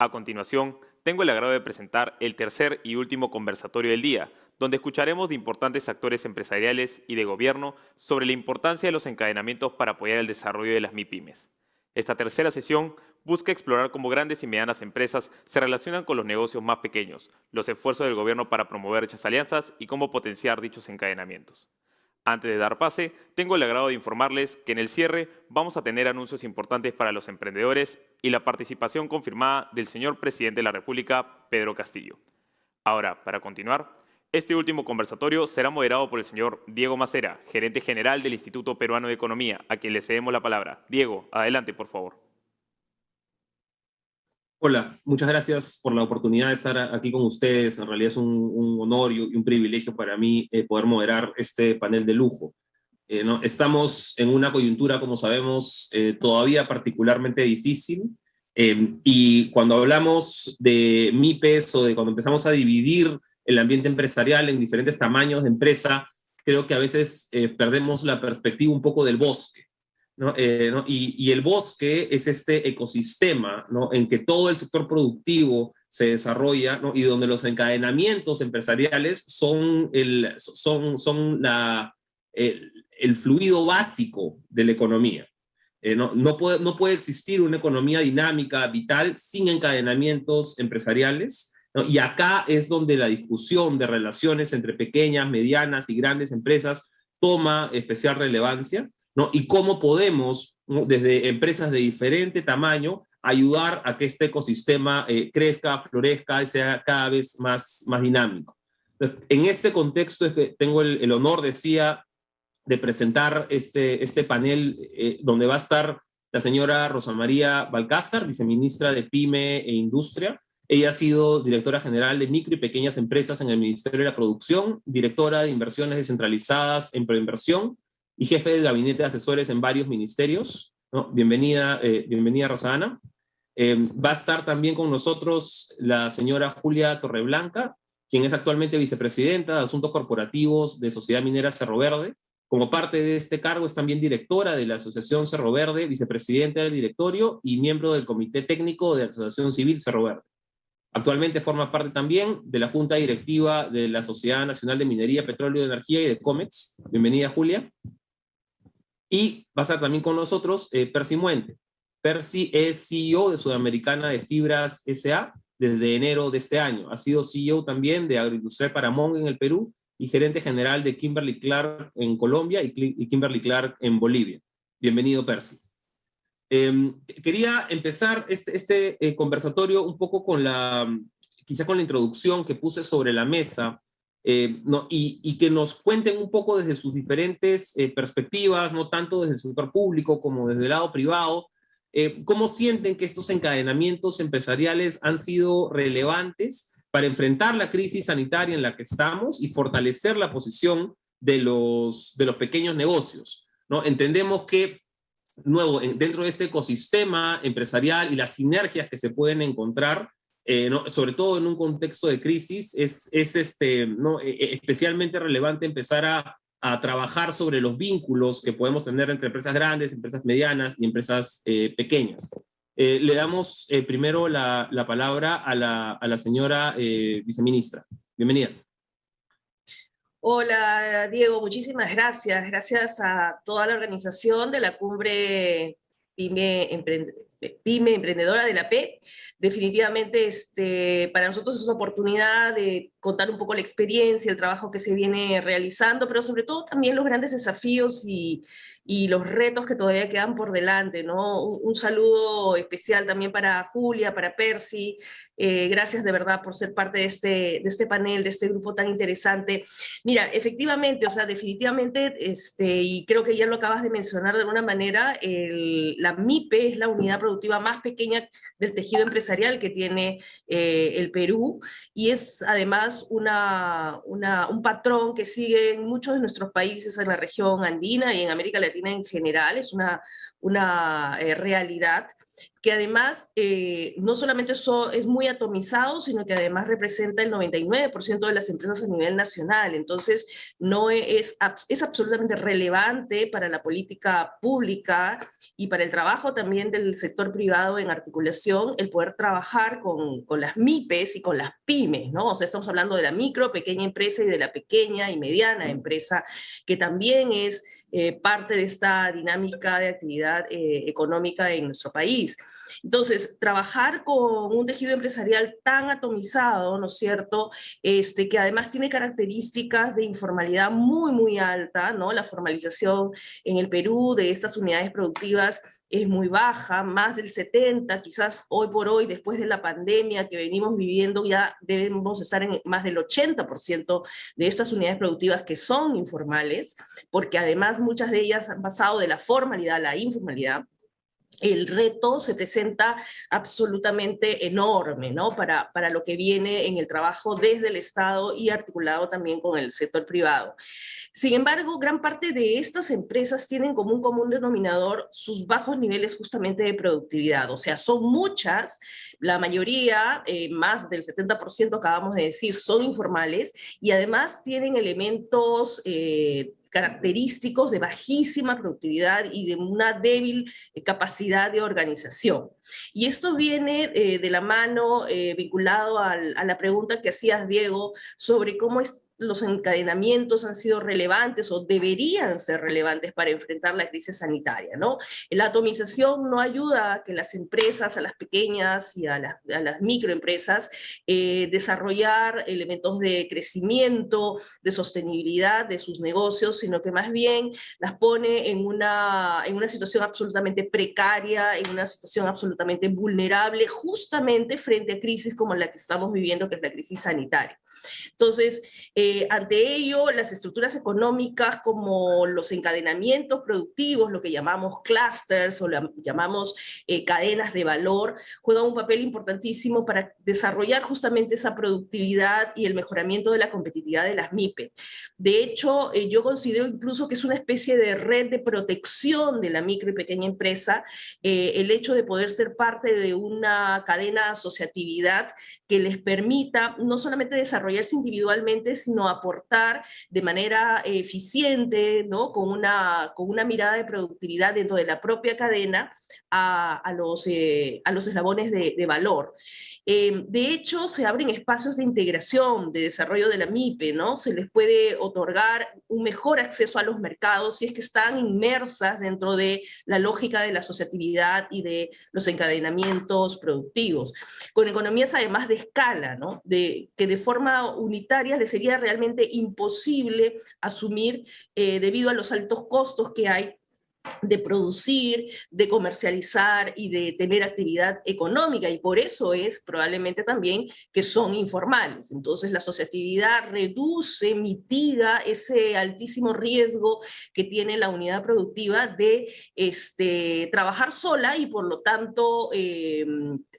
A continuación, tengo el agrado de presentar el tercer y último conversatorio del día, donde escucharemos de importantes actores empresariales y de gobierno sobre la importancia de los encadenamientos para apoyar el desarrollo de las MIPYMES. Esta tercera sesión busca explorar cómo grandes y medianas empresas se relacionan con los negocios más pequeños, los esfuerzos del gobierno para promover dichas alianzas y cómo potenciar dichos encadenamientos. Antes de dar pase, tengo el agrado de informarles que en el cierre vamos a tener anuncios importantes para los emprendedores y la participación confirmada del señor presidente de la República, Pedro Castillo. Ahora, para continuar, este último conversatorio será moderado por el señor Diego Macera, gerente general del Instituto Peruano de Economía, a quien le cedemos la palabra. Diego, adelante, por favor. Hola, muchas gracias por la oportunidad de estar aquí con ustedes. En realidad es un honor y un privilegio para mí poder moderar este panel de lujo. ¿No? Estamos en una coyuntura, como sabemos, todavía particularmente difícil. Y cuando hablamos de MIPES o de cuando empezamos a dividir el ambiente empresarial en diferentes tamaños de empresa, creo que a veces perdemos la perspectiva un poco del bosque. ¿No? ¿No? Y el bosque es este ecosistema, ¿no? En que todo el sector productivo se desarrolla, ¿no? Y donde los encadenamientos empresariales son el fluido básico de la economía. No puede existir una economía dinámica, vital, sin encadenamientos empresariales, ¿no? Y acá es donde la discusión de relaciones entre pequeñas, medianas y grandes empresas toma especial relevancia, ¿no? Y cómo podemos, ¿no? Desde empresas de diferente tamaño, ayudar a que este ecosistema crezca, florezca y sea cada vez más dinámico. Entonces, en este contexto es que tengo el honor, decía, de presentar este panel donde va a estar la señora Rosa María Balcázar, viceministra de PYME e Industria. Ella ha sido directora general de micro y pequeñas empresas en el Ministerio de la Producción, directora de inversiones descentralizadas en Proinversión y jefe de gabinete de asesores en varios ministerios, ¿no? Bienvenida, Rosana. Va a estar también con nosotros la señora Julia Torreblanca, quien es actualmente vicepresidenta de Asuntos Corporativos de Sociedad Minera Cerro Verde. Como parte de este cargo es también directora de la Asociación Cerro Verde, vicepresidenta del directorio y miembro del Comité Técnico de la Asociación Civil Cerro Verde. Actualmente forma parte también de la Junta Directiva de la Sociedad Nacional de Minería, Petróleo y Energía y de COMEX. Bienvenida, Julia. Y va a estar también con nosotros Percy Muente. Percy es CEO de Sudamericana de Fibras S.A. desde enero de este año. Ha sido CEO también de Agroindustrial Paramount en el Perú y gerente general de Kimberly Clark en Colombia y Kimberly Clark en Bolivia. Bienvenido, Percy. Quería empezar este conversatorio un poco quizá con la introducción que puse sobre la mesa, ¿no? Y que nos cuenten un poco desde sus diferentes perspectivas, no tanto desde el sector público como desde el lado privado, cómo sienten que estos encadenamientos empresariales han sido relevantes para enfrentar la crisis sanitaria en la que estamos y fortalecer la posición de los pequeños negocios, ¿no? Entendemos que dentro de este ecosistema empresarial y las sinergias que se pueden encontrar, ¿no? Sobre todo en un contexto de crisis, es ¿no? Especialmente relevante empezar a trabajar sobre los vínculos que podemos tener entre empresas grandes, empresas medianas y empresas pequeñas. Le damos primero la palabra a la señora viceministra. Bienvenida. Hola, Diego, muchísimas gracias. Gracias a toda la organización de la Cumbre PYME Emprendedora de la P. Definitivamente para nosotros es una oportunidad de contar un poco la experiencia, el trabajo que se viene realizando, pero sobre todo también los grandes desafíos y los retos que todavía quedan por delante, ¿no? Un saludo especial también para Julia, para Percy. Gracias de verdad por ser parte de este panel, de este grupo tan interesante. Mira, efectivamente, o sea, definitivamente, y creo que ya lo acabas de mencionar de alguna manera, la MIPE es la unidad productiva más pequeña del tejido empresarial que tiene el Perú, y es además un patrón que sigue en muchos de nuestros países en la región andina y en América Latina en general. Es una realidad. que además no solamente es muy atomizado, sino que además representa el 99% de las empresas a nivel nacional. Entonces, no es absolutamente relevante para la política pública y para el trabajo también del sector privado en articulación, el poder trabajar con las MIPES y con las pymes, ¿no? O sea, estamos hablando de la micro, pequeña empresa y de la pequeña y mediana empresa, que también es parte de esta dinámica de actividad económica en nuestro país. Entonces, trabajar con un tejido empresarial tan atomizado, ¿no es cierto?, que además tiene características de informalidad muy, muy alta, ¿no? La formalización en el Perú de estas unidades productivas es muy baja, más del 70, quizás hoy por hoy, después de la pandemia que venimos viviendo, ya debemos estar en más del 80% de estas unidades productivas que son informales, porque además muchas de ellas han pasado de la formalidad a la informalidad. El reto se presenta absolutamente enorme, ¿no? Para lo que viene en el trabajo desde el Estado y articulado también con el sector privado. Sin embargo, gran parte de estas empresas tienen como un común denominador sus bajos niveles justamente de productividad. O sea, son muchas, la mayoría, más del 70% acabamos de decir, son informales y además tienen elementos característicos de bajísima productividad y de una débil capacidad de organización. Y esto viene de la mano, vinculado a la pregunta que hacías, Diego, sobre cómo los encadenamientos han sido relevantes o deberían ser relevantes para enfrentar la crisis sanitaria, ¿no? La atomización no ayuda a que las empresas, a las pequeñas y a las microempresas, desarrollar elementos de crecimiento, de sostenibilidad de sus negocios, sino que más bien las pone en una situación absolutamente precaria, en una situación absolutamente vulnerable, justamente frente a crisis como la que estamos viviendo, que es la crisis sanitaria. Entonces, ante ello, las estructuras económicas como los encadenamientos productivos, lo que llamamos clusters o llamamos cadenas de valor, juegan un papel importantísimo para desarrollar justamente esa productividad y el mejoramiento de la competitividad de las MIPE. De hecho, yo considero incluso que es una especie de red de protección de la micro y pequeña empresa, el hecho de poder ser parte de una cadena de asociatividad que les permita no solamente desarrollarse individualmente, sino aportar de manera eficiente, ¿no? Con una mirada de productividad dentro de la propia cadena a los eslabones de valor. De hecho, se abren espacios de integración, de desarrollo de la MIPE, ¿no? Se les puede otorgar un mejor acceso a los mercados si es que están inmersas dentro de la lógica de la asociatividad y de los encadenamientos productivos, con economías además de escala, ¿no? Que de forma unitaria les sería realmente imposible asumir debido a los altos costos que hay de producir, de comercializar y de tener actividad económica, y por eso es probablemente también que son informales. Entonces la asociatividad reduce, mitiga ese altísimo riesgo que tiene la unidad productiva de trabajar sola y por lo tanto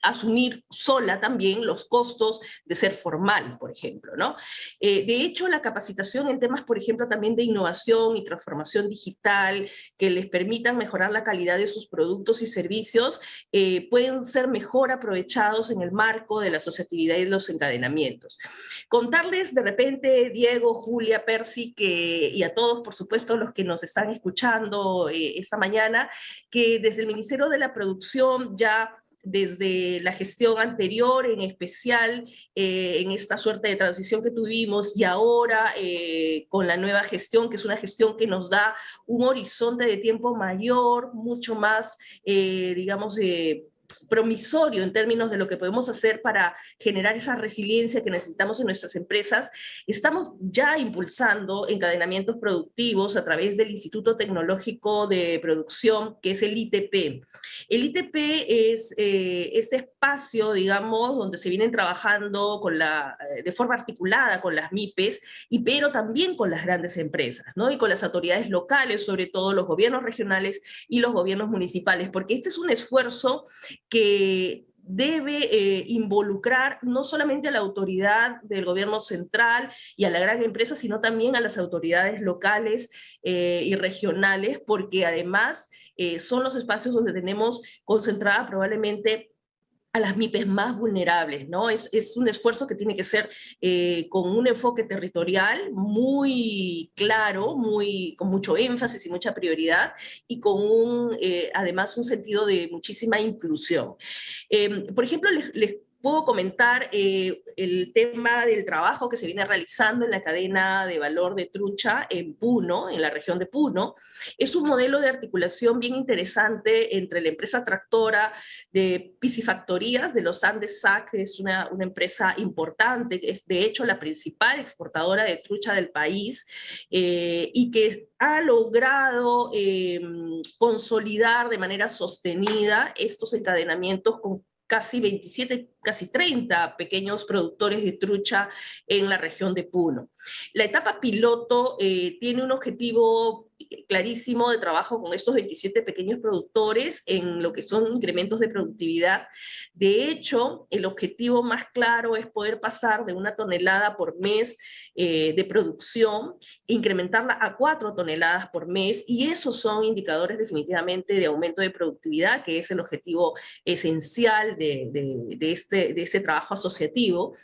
asumir sola también los costos de ser formal, por ejemplo, ¿no? De hecho, la capacitación en temas, por ejemplo, también de innovación y transformación digital, que les permitan mejorar la calidad de sus productos y servicios, pueden ser mejor aprovechados en el marco de la asociatividad y los encadenamientos. Contarles de repente, Diego, Julia, Percy, y a todos, por supuesto, los que nos están escuchando esta mañana, que desde el Ministerio de la Producción ya desde la gestión anterior, en especial en esta suerte de transición que tuvimos, y ahora con la nueva gestión, que es una gestión que nos da un horizonte de tiempo mayor, mucho más, digamos, promisorio en términos de lo que podemos hacer para generar esa resiliencia que necesitamos en nuestras empresas. Estamos ya impulsando encadenamientos productivos a través del Instituto Tecnológico de Producción, que es el ITP. El ITP es este espacio, digamos, donde se vienen trabajando de forma articulada con las MIPES, pero también con las grandes empresas, ¿no? Y con las autoridades locales, sobre todo los gobiernos regionales y los gobiernos municipales, porque este es un esfuerzo que debe involucrar no solamente a la autoridad del gobierno central y a la gran empresa, sino también a las autoridades locales y regionales, porque además son los espacios donde tenemos concentrada probablemente a las MIPES más vulnerables, ¿no? Es un esfuerzo que tiene que ser con un enfoque territorial muy claro, con mucho énfasis y mucha prioridad, y con además un sentido de muchísima inclusión. Por ejemplo, les puedo comentar el tema del trabajo que se viene realizando en la cadena de valor de trucha en Puno, en la región de Puno. Es un modelo de articulación bien interesante entre la empresa tractora de piscifactorías de los Andes SAC, que es una empresa importante, que es de hecho la principal exportadora de trucha del país, y que ha logrado consolidar de manera sostenida estos encadenamientos con casi 27, casi 30 pequeños productores de trucha en la región de Puno. La etapa piloto tiene un objetivo clarísimo de trabajo con estos 27 pequeños productores en lo que son incrementos de productividad. De hecho, el objetivo más claro es poder pasar de 1 tonelada por mes de producción, incrementarla a 4 toneladas por mes, y esos son indicadores definitivamente de aumento de productividad, que es el objetivo esencial de este trabajo asociativo.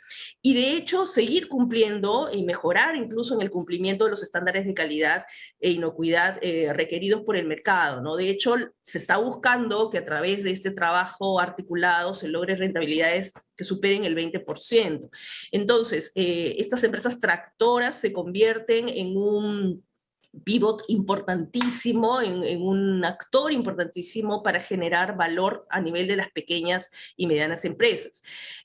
Y de hecho, seguir cumpliendo y mejorar incluso en el cumplimiento de los estándares de calidad e inocuidad requeridos por el mercado, ¿no? De hecho, se está buscando que a través de este trabajo articulado se logre rentabilidades que superen el 20%. Entonces, estas empresas tractoras se convierten en un pivot importantísimo, en un actor importantísimo para generar valor a nivel de las pequeñas y medianas empresas.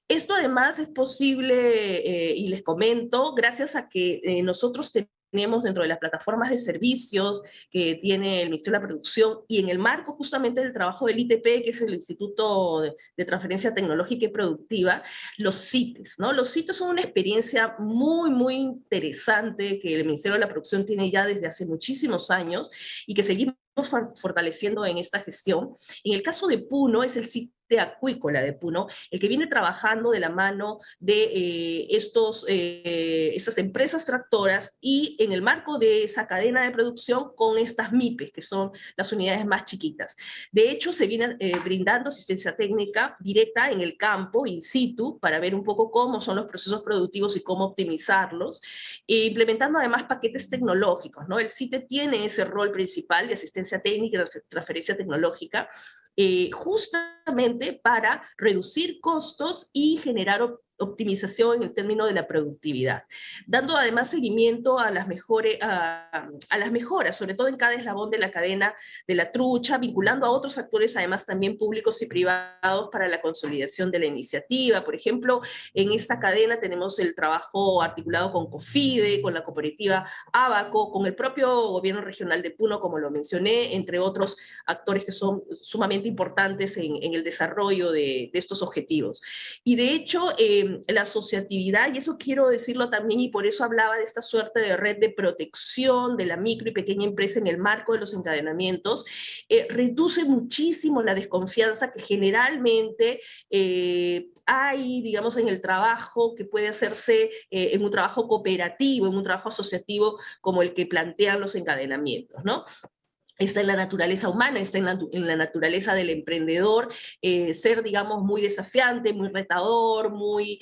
Esto además es posible, y les comento, gracias a que nosotros tenemos dentro de las plataformas de servicios que tiene el Ministerio de la Producción, y en el marco justamente del trabajo del ITP, que es el Instituto de Transferencia Tecnológica y Productiva, los CITES, ¿no? Los CITES son una experiencia muy, muy interesante que el Ministerio de la Producción tiene ya desde hace muchísimos años y que seguimos fortaleciendo en esta gestión. En el caso de Puno, es el CITE acuícola de Puno, el que viene trabajando de la mano de estas empresas tractoras, y en el marco de esa cadena de producción con estas MIPES, que son las unidades más chiquitas. De hecho, se viene brindando asistencia técnica directa en el campo, in situ, para ver un poco cómo son los procesos productivos y cómo optimizarlos, e implementando además paquetes tecnológicos, ¿no? El CITE tiene ese rol principal de asistencia técnica y transferencia tecnológica, justamente para reducir costos y generar optimización en el término de la productividad, dando además seguimiento a las mejoras, sobre todo en cada eslabón de la cadena de la trucha, vinculando a otros actores, además también públicos y privados, para la consolidación de la iniciativa. Por ejemplo, en esta cadena tenemos el trabajo articulado con COFIDE, con la cooperativa Abaco, con el propio gobierno regional de Puno, como lo mencioné, entre otros actores que son sumamente importantes en el desarrollo de estos objetivos. Y de hecho, la asociatividad, y eso quiero decirlo también, y por eso hablaba de esta suerte de red de protección de la micro y pequeña empresa en el marco de los encadenamientos, reduce muchísimo la desconfianza que generalmente hay, digamos, en el trabajo que puede hacerse en un trabajo cooperativo, en un trabajo asociativo como el que plantean los encadenamientos, ¿no? Está en la naturaleza humana, está en la naturaleza del emprendedor, ser, digamos, muy desafiante, muy retador, muy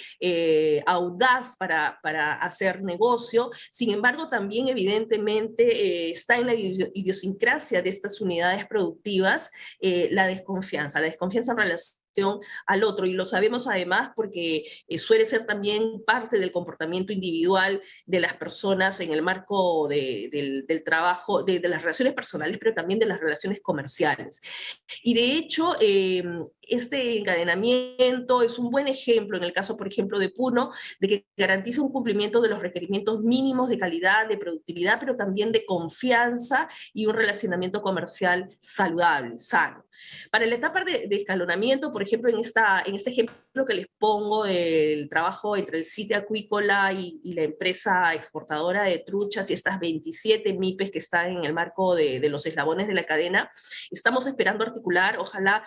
audaz para hacer negocio. Sin embargo, también evidentemente está en la idiosincrasia de estas unidades productivas la desconfianza en relación al otro, y lo sabemos además porque suele ser también parte del comportamiento individual de las personas en el marco del trabajo, de las relaciones personales, pero también de las relaciones comerciales. Y de hecho, este encadenamiento es un buen ejemplo, en el caso, por ejemplo, de Puno, de que garantiza un cumplimiento de los requerimientos mínimos de calidad, de productividad, pero también de confianza y un relacionamiento comercial saludable, sano. Para la etapa de escalonamiento, por ejemplo, en este ejemplo que les pongo del trabajo entre el CITE acuícola y la empresa exportadora de truchas y estas 27 MIPES que están en el marco de los eslabones de la cadena, estamos esperando articular, ojalá,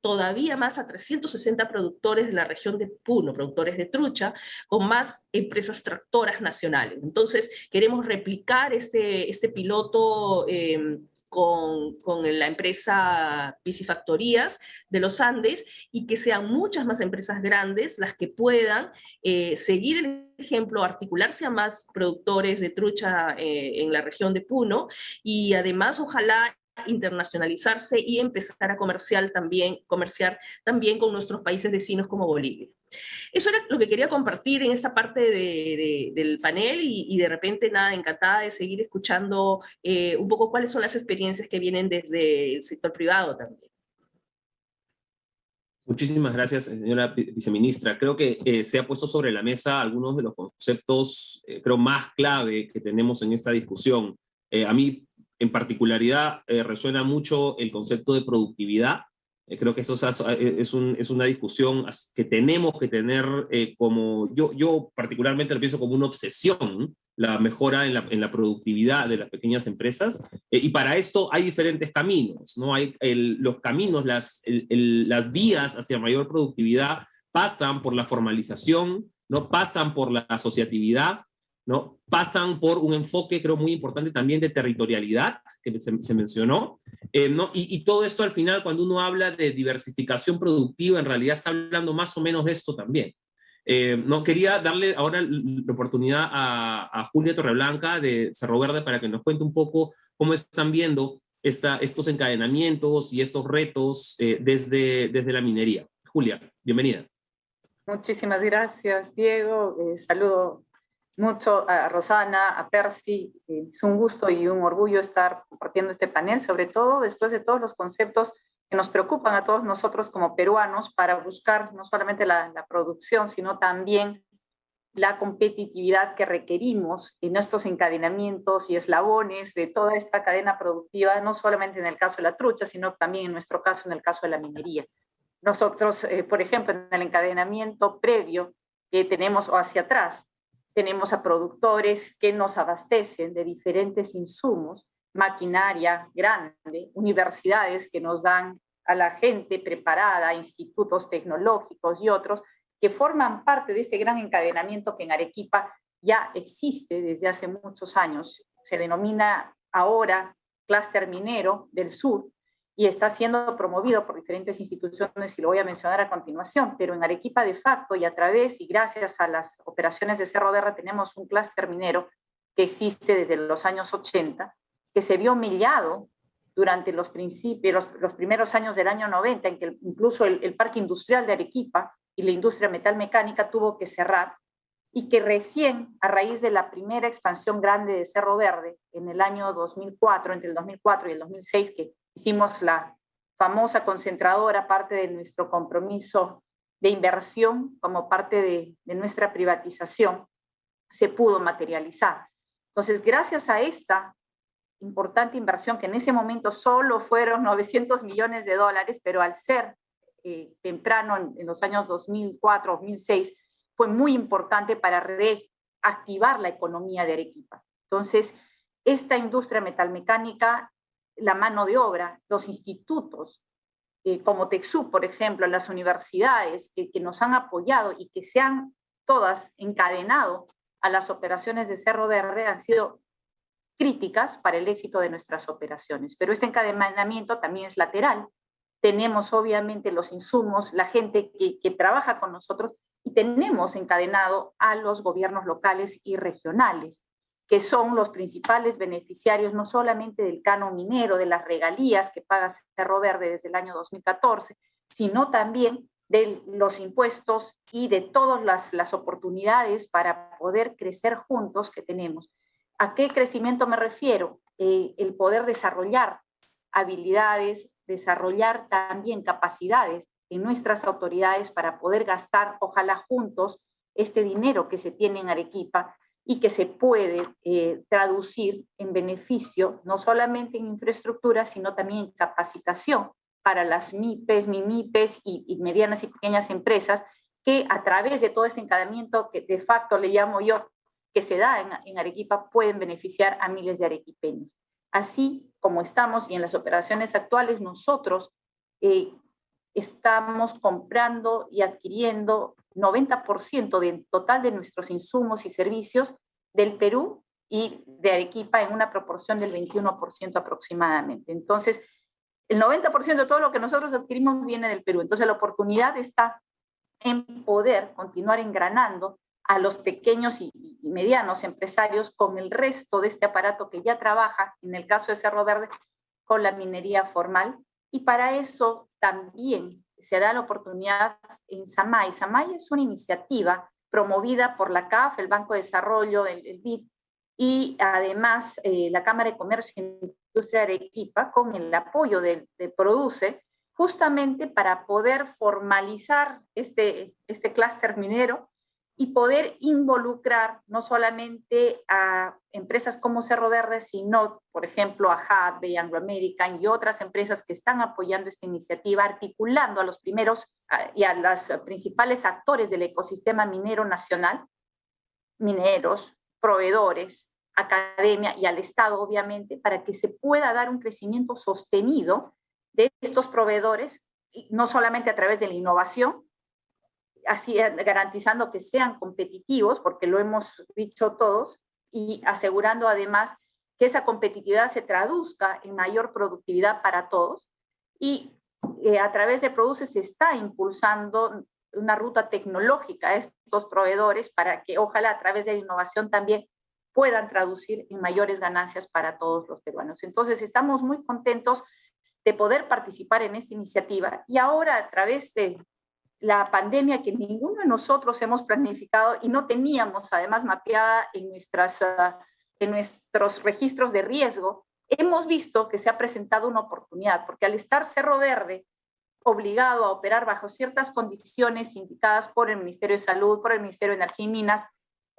todavía más a 360 productores de la región de Puno, productores de trucha, con más empresas tractoras nacionales. Entonces, queremos replicar este piloto con la empresa Piscifactorías de los Andes y que sean muchas más empresas grandes las que puedan seguir el ejemplo, articularse a más productores de trucha en la región de Puno y además ojalá internacionalizarse y empezar a comerciar también con nuestros países vecinos como Bolivia. Eso era lo que quería compartir en esta parte del panel y de repente, nada, encantada de seguir escuchando un poco cuáles son las experiencias que vienen desde el sector privado también. Muchísimas gracias, señora viceministra. Creo que se ha puesto sobre la mesa algunos de los conceptos, creo, más clave que tenemos en esta discusión. A mí, en particularidad, resuena mucho el concepto de productividad. Creo que eso es una discusión que tenemos que tener como, yo particularmente lo pienso como una obsesión, la mejora en la productividad de las pequeñas empresas, y para esto hay diferentes caminos, ¿no? Hay los caminos, las vías hacia mayor productividad pasan por la formalización, ¿no? Pasan por la asociatividad, ¿no? Pasan por un enfoque, creo, muy importante también de territorialidad, que se mencionó, ¿no? Y todo esto al final, cuando uno habla de diversificación productiva, en realidad está hablando más o menos de esto también. No quería darle ahora la oportunidad a Julia Torreblanca de Cerro Verde para que nos cuente un poco cómo están viendo estos encadenamientos y estos retos desde la minería. Julia, bienvenida. Muchísimas gracias, Diego. Saludo mucho a Rosana, a Percy. Es un gusto y un orgullo estar compartiendo este panel, sobre todo después de todos los conceptos que nos preocupan a todos nosotros como peruanos para buscar no solamente la producción, sino también la competitividad que requerimos en estos encadenamientos y eslabones de toda esta cadena productiva, no solamente en el caso de la trucha, sino también en nuestro caso, en el caso de la minería. Nosotros, por ejemplo, en el encadenamiento previo que tenemos o hacia atrás, tenemos a productores que nos abastecen de diferentes insumos, maquinaria grande, universidades que nos dan a la gente preparada, institutos tecnológicos y otros que forman parte de este gran encadenamiento que en Arequipa ya existe desde hace muchos años. Se denomina ahora Clúster Minero del Sur y está siendo promovido por diferentes instituciones y lo voy a mencionar a continuación, pero en Arequipa de facto y a través y gracias a las operaciones de Cerro Verde tenemos un clúster minero que existe desde los años 80, que se vio mellado durante los primeros años del año 90, en que incluso el parque industrial de Arequipa y la industria metalmecánica tuvo que cerrar, y que recién, a raíz de la primera expansión grande de Cerro Verde, en el año 2004, entre el 2004 y el 2006, que hicimos la famosa concentradora, parte de nuestro compromiso de inversión como parte de nuestra privatización, se pudo materializar. Entonces, gracias a esta importante inversión, que en ese momento solo fueron $900 millones, pero al ser temprano, en los años 2004, 2006, fue muy importante para reactivar la economía de Arequipa. Entonces, esta industria metalmecánica, la mano de obra, los institutos, como TECSUP, por ejemplo, las universidades que nos han apoyado y que se han todas encadenado a las operaciones de Cerro Verde, han sido críticas para el éxito de nuestras operaciones. Pero este encadenamiento también es lateral. Tenemos obviamente los insumos, la gente que trabaja con nosotros, y tenemos encadenado a los gobiernos locales y regionales, que son los principales beneficiarios no solamente del canon minero, de las regalías que paga Cerro Verde desde el año 2014, sino también de los impuestos y de todas las oportunidades para poder crecer juntos que tenemos. ¿A qué crecimiento me refiero? El poder desarrollar habilidades, desarrollar también capacidades en nuestras autoridades para poder gastar, ojalá juntos, este dinero que se tiene en Arequipa y que se puede traducir en beneficio, no solamente en infraestructura, sino también en capacitación para las MIPES, MIMIPES y medianas y pequeñas empresas, que a través de todo este encadenamiento, que de facto le llamo yo, que se da en Arequipa, pueden beneficiar a miles de arequipeños. Así como estamos y en las operaciones actuales, nosotros estamos comprando y adquiriendo 90% del total de nuestros insumos y servicios del Perú y de Arequipa en una proporción del 21% aproximadamente. Entonces, el 90% de todo lo que nosotros adquirimos viene del Perú. Entonces, la oportunidad está en poder continuar engranando a los pequeños y medianos empresarios con el resto de este aparato que ya trabaja, en el caso de Cerro Verde, con la minería formal. Y para eso también se da la oportunidad en SAMAI. SAMAI es una iniciativa promovida por la CAF, el Banco de Desarrollo, el BID, y además la Cámara de Comercio e Industria de Arequipa, con el apoyo de Produce, justamente para poder formalizar este clúster minero y poder involucrar no solamente a empresas como Cerro Verde, sino, por ejemplo, a Hadley, Anglo American y otras empresas que están apoyando esta iniciativa, articulando a los primeros y a los principales actores del ecosistema minero nacional, mineros, proveedores, academia y al Estado, obviamente, para que se pueda dar un crecimiento sostenido de estos proveedores, no solamente a través de la innovación, así garantizando que sean competitivos, porque lo hemos dicho todos, y asegurando además que esa competitividad se traduzca en mayor productividad para todos. Y a través de Produce se está impulsando una ruta tecnológica a estos proveedores para que ojalá a través de la innovación también puedan traducir en mayores ganancias para todos los peruanos. Entonces estamos muy contentos de poder participar en esta iniciativa y ahora a través de la pandemia que ninguno de nosotros hemos planificado y no teníamos además mapeada en nuestros registros de riesgo, hemos visto que se ha presentado una oportunidad, porque al estar Cerro Verde obligado a operar bajo ciertas condiciones indicadas por el Ministerio de Salud, por el Ministerio de Energía y Minas,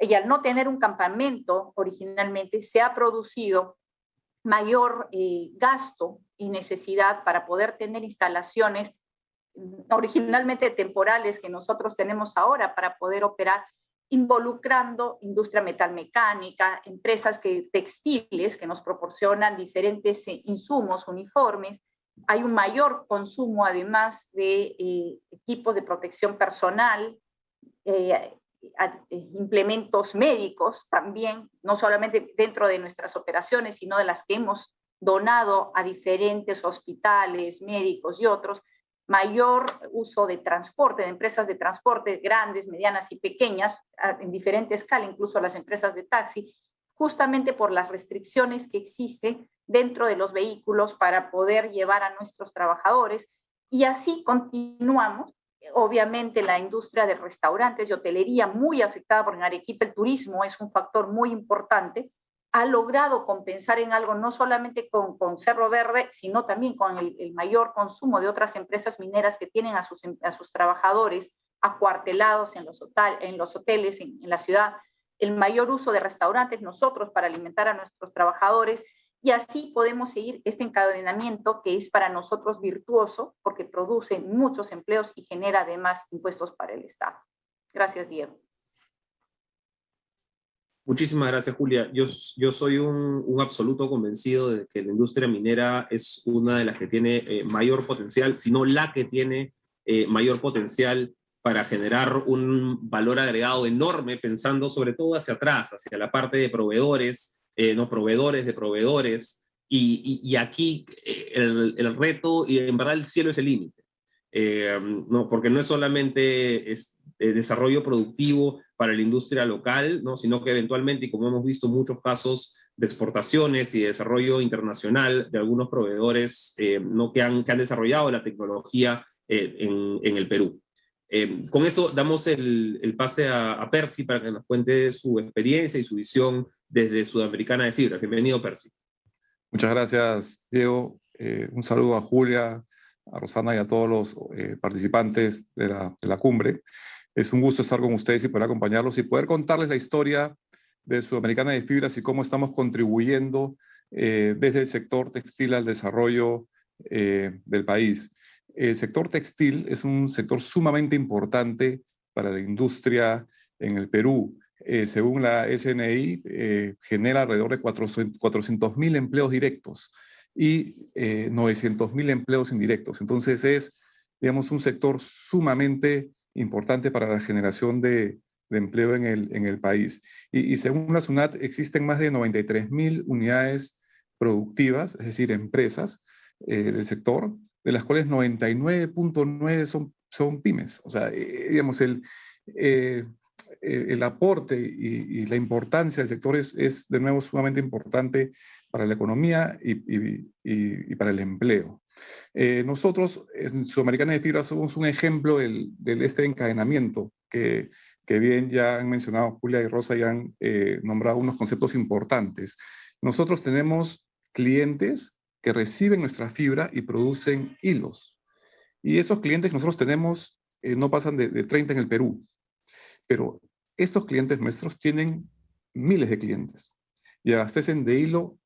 y al no tener un campamento originalmente, se ha producido mayor gasto y necesidad para poder tener instalaciones originalmente temporales que nosotros tenemos ahora para poder operar, involucrando industria metalmecánica, empresas textiles que nos proporcionan diferentes insumos, uniformes. Hay un mayor consumo además de equipos de protección personal, implementos médicos también, no solamente dentro de nuestras operaciones, sino de las que hemos donado a diferentes hospitales, médicos y otros, mayor uso de transporte, de empresas de transporte grandes, medianas y pequeñas, en diferente escala, incluso las empresas de taxi, justamente por las restricciones que existen dentro de los vehículos para poder llevar a nuestros trabajadores. Y así continuamos. Obviamente la industria de restaurantes y hotelería, muy afectada por en Arequipa el turismo, es un factor muy importante, ha logrado compensar en algo, no solamente con Cerro Verde, sino también con el mayor consumo de otras empresas mineras que tienen a sus trabajadores acuartelados en los hoteles, en la ciudad, el mayor uso de restaurantes nosotros para alimentar a nuestros trabajadores, y así podemos seguir este encadenamiento que es para nosotros virtuoso porque produce muchos empleos y genera además impuestos para el Estado. Gracias, Diego. Muchísimas gracias, Julia. Yo soy un absoluto convencido de que la industria minera es una de las que tiene mayor potencial, si no la que tiene mayor potencial para generar un valor agregado enorme, pensando sobre todo hacia atrás, hacia la parte de proveedores, no proveedores de proveedores, y aquí el reto, y en verdad el cielo es el límite. No, porque no es solamente desarrollo productivo para la industria local, ¿no? Sino que eventualmente, y como hemos visto muchos casos de exportaciones y de desarrollo internacional de algunos proveedores ¿no? que han desarrollado la tecnología en el Perú. Con eso damos el pase a Percy para que nos cuente su experiencia y su visión desde Sudamericana de Fibra. Bienvenido, Percy. Muchas gracias, Diego. Un saludo a Julia, a Rosana y a todos los participantes de la cumbre. Es un gusto estar con ustedes y poder acompañarlos y poder contarles la historia de Sudamericana de Fibras y cómo estamos contribuyendo desde el sector textil al desarrollo del país. El sector textil es un sector sumamente importante para la industria en el Perú. Según la SNI, genera alrededor de 400.000 empleos directos y 900.000 empleos indirectos. Entonces es digamos, un sector sumamente importante para la generación de empleo en el país. Y según la SUNAT, existen más de 93.000 unidades productivas, es decir, empresas del sector, de las cuales 99.9 son pymes. O sea, digamos, el aporte y la importancia del sector es de nuevo sumamente importante para la economía y para el empleo. Nosotros en Sudamericana de Fibra somos un ejemplo del este encadenamiento que bien ya han mencionado Julia y Rosa y han nombrado unos conceptos importantes. Nosotros tenemos clientes que reciben nuestra fibra y producen hilos. Y esos clientes que nosotros tenemos no pasan de 30 en el Perú. Pero estos clientes nuestros tienen miles de clientes y abastecen de hilo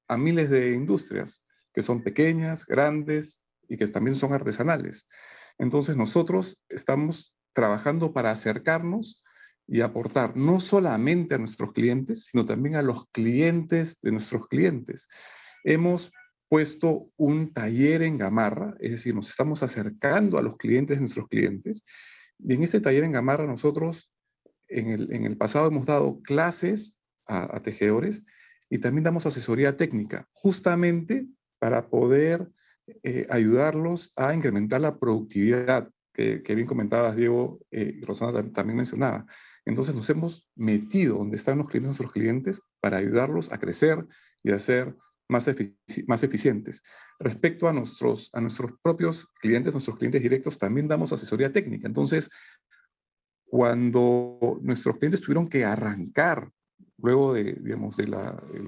a miles de industrias que son pequeñas, grandes y que también son artesanales. Entonces nosotros estamos trabajando para acercarnos y aportar no solamente a nuestros clientes, sino también a los clientes de nuestros clientes. Hemos puesto un taller en Gamarra, es decir, nos estamos acercando a los clientes de nuestros clientes, y en este taller en Gamarra nosotros en el pasado hemos dado clases a tejedores y también damos asesoría técnica, justamente para poder ayudarlos a incrementar la productividad, que bien comentabas, Diego, y Rosana también mencionaba. Entonces nos hemos metido donde están los clientes, nuestros clientes, para ayudarlos a crecer y a ser más eficientes. Respecto a nuestros propios clientes, nuestros clientes directos, también damos asesoría técnica. Entonces, cuando nuestros clientes tuvieron que arrancar luego digamos, del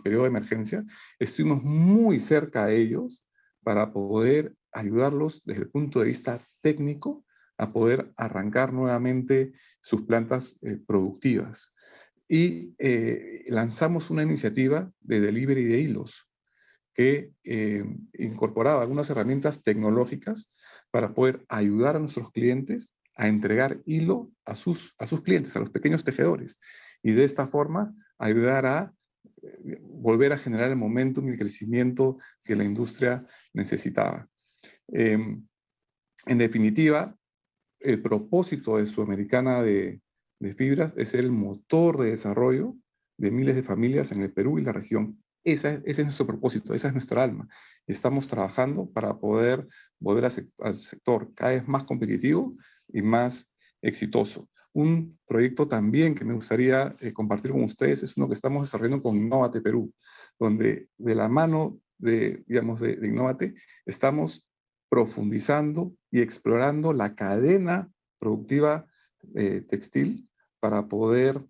periodo de emergencia, estuvimos muy cerca a ellos para poder ayudarlos desde el punto de vista técnico a poder arrancar nuevamente sus plantas productivas. Y lanzamos una iniciativa de delivery de hilos que incorporaba algunas herramientas tecnológicas para poder ayudar a nuestros clientes a entregar hilo a sus clientes, a los pequeños tejedores, y de esta forma ayudar a volver a generar el momentum y el crecimiento que la industria necesitaba. En definitiva, el propósito de Sudamericana de Fibras es ser el motor de desarrollo de miles de familias en el Perú y la región. Ese es nuestro propósito, esa es nuestra alma. Y estamos trabajando para poder volver al sector cada vez más competitivo y más exitoso. Un proyecto también que me gustaría compartir con ustedes es uno que estamos desarrollando con Innovate Perú, donde de la mano de Innovate estamos profundizando y explorando la cadena productiva textil para poder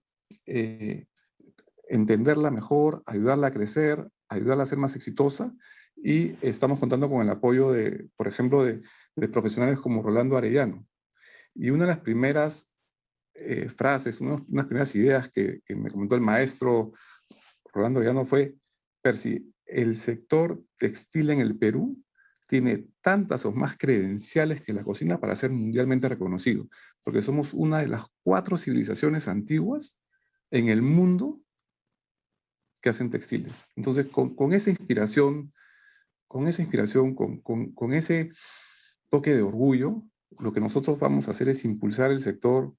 entenderla mejor, ayudarla a crecer, ayudarla a ser más exitosa, y estamos contando con el apoyo por ejemplo, de profesionales como Rolando Arellano. Y una de las primeras frases, unas primeras ideas que me comentó el maestro Rolando Arellano fue: Percy, el sector textil en el Perú tiene tantas o más credenciales que la cocina para ser mundialmente reconocido, porque somos una de las 4 civilizaciones antiguas en el mundo que hacen textiles. Entonces, con esa inspiración, con ese toque de orgullo, lo que nosotros vamos a hacer es impulsar el sector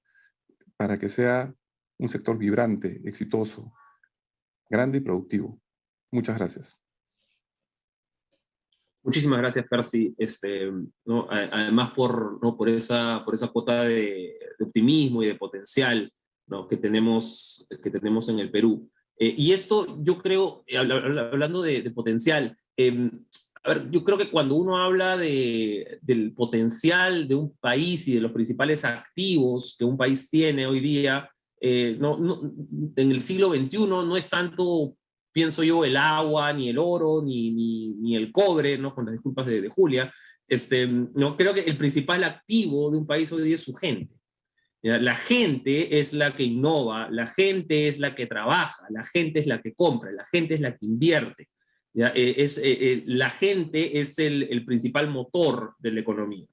para que sea un sector vibrante, exitoso, grande y productivo. Muchas gracias. Muchísimas gracias, Percy. ¿No? Además por esa cuota de optimismo y de potencial, ¿no? que tenemos en el Perú. Y esto, yo creo, hablando de potencial, a ver, yo creo que cuando uno habla del potencial de un país y de los principales activos que un país tiene hoy día, en el siglo XXI no es tanto, pienso yo, el agua, ni el oro, ni el cobre, ¿no? Con las disculpas de Julia. No, creo que el principal activo de un país hoy día es su gente. La gente es la que innova, la gente es la que trabaja, la gente es la que compra, la gente es la que invierte. La gente es el principal motor de la economía.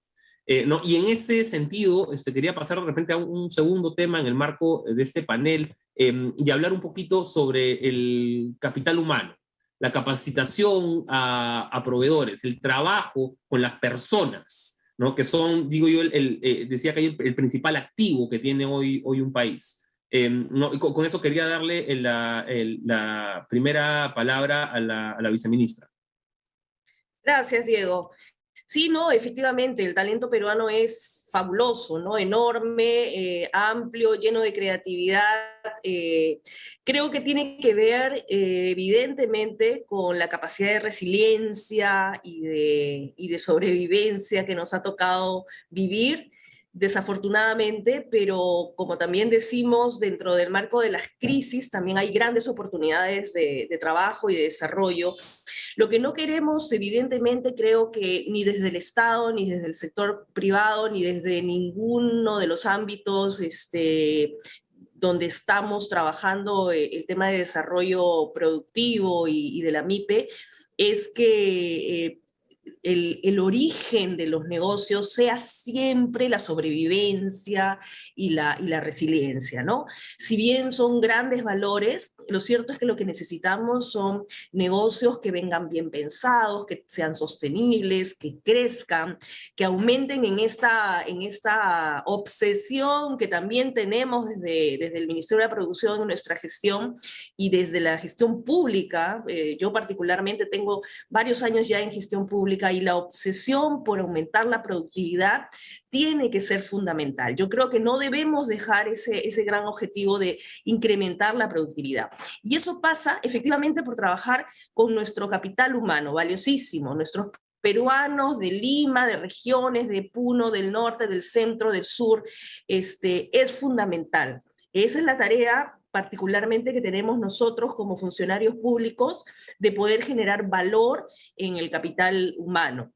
¿No? Y en ese sentido, quería pasar de repente a un segundo tema en el marco de este panel y hablar un poquito sobre el capital humano, la capacitación a proveedores, el trabajo con las personas, ¿no? Que son, digo yo, decía que hay el principal activo que tiene hoy un país. No, y con eso quería darle la primera palabra a la viceministra. Gracias, Diego. Sí, no, efectivamente, el talento peruano es fabuloso, ¿no? Enorme, amplio, lleno de creatividad. Creo que tiene que ver, evidentemente, con la capacidad de resiliencia y de sobrevivencia que nos ha tocado vivir, desafortunadamente, pero como también decimos, dentro del marco de las crisis también hay grandes oportunidades de trabajo y de desarrollo. Lo que no queremos, evidentemente, creo que ni desde el Estado, ni desde el sector privado, ni desde ninguno de los ámbitos donde estamos trabajando el tema de desarrollo productivo y de la MIPE, es que el origen de los negocios sea siempre la sobrevivencia y la resiliencia, ¿no? Si bien son grandes valores, lo cierto es que lo que necesitamos son negocios que vengan bien pensados, que sean sostenibles, que crezcan, que aumenten en esta obsesión que también tenemos desde el Ministerio de la Producción en nuestra gestión y desde la gestión pública. Yo particularmente tengo varios años ya en gestión pública y la obsesión por aumentar la productividad tiene que ser fundamental. Yo creo que no debemos dejar ese gran objetivo de incrementar la productividad. Y eso pasa efectivamente por trabajar con nuestro capital humano, valiosísimo, nuestros peruanos de Lima, de regiones, de Puno, del norte, del centro, del sur, es fundamental. Esa es la tarea particularmente que tenemos nosotros como funcionarios públicos, de poder generar valor en el capital humano.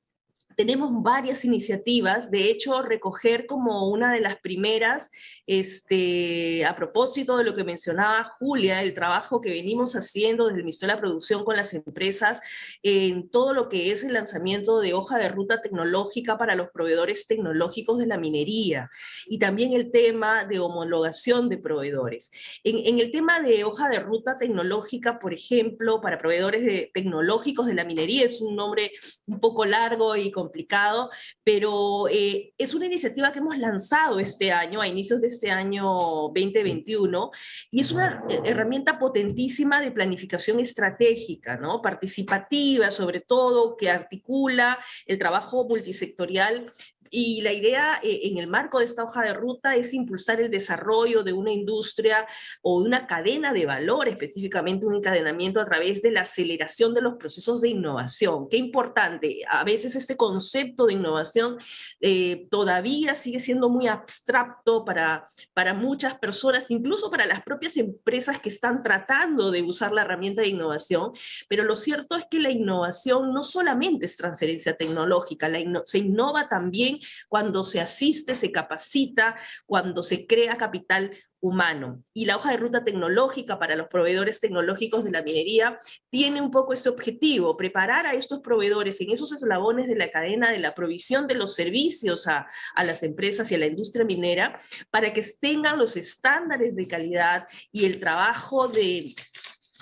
Tenemos varias iniciativas, de hecho, recoger como una de las primeras, a propósito de lo que mencionaba Julia, el trabajo que venimos haciendo desde el Ministerio de la Producción con las empresas, en todo lo que es el lanzamiento de hoja de ruta tecnológica para los proveedores tecnológicos de la minería, y también el tema de homologación de proveedores. En el tema de hoja de ruta tecnológica, por ejemplo, para proveedores tecnológicos de la minería, es un nombre un poco largo y complicado, pero es una iniciativa que hemos lanzado este año, a inicios de este año 2021, y es una herramienta potentísima de planificación estratégica, ¿no? Participativa, sobre todo, que articula el trabajo multisectorial. Y la idea en el marco de esta hoja de ruta es impulsar el desarrollo de una industria o de una cadena de valor, específicamente un encadenamiento a través de la aceleración de los procesos de innovación. Qué importante, a veces este concepto de innovación todavía sigue siendo muy abstracto para muchas personas, incluso para las propias empresas que están tratando de usar la herramienta de innovación, pero lo cierto es que la innovación no solamente es transferencia tecnológica, se innova también cuando se asiste, se capacita, cuando se crea capital humano. Y la hoja de ruta tecnológica para los proveedores tecnológicos de la minería tiene un poco ese objetivo, preparar a estos proveedores en esos eslabones de la cadena de la provisión de los servicios a las empresas y a la industria minera, para que tengan los estándares de calidad y el trabajo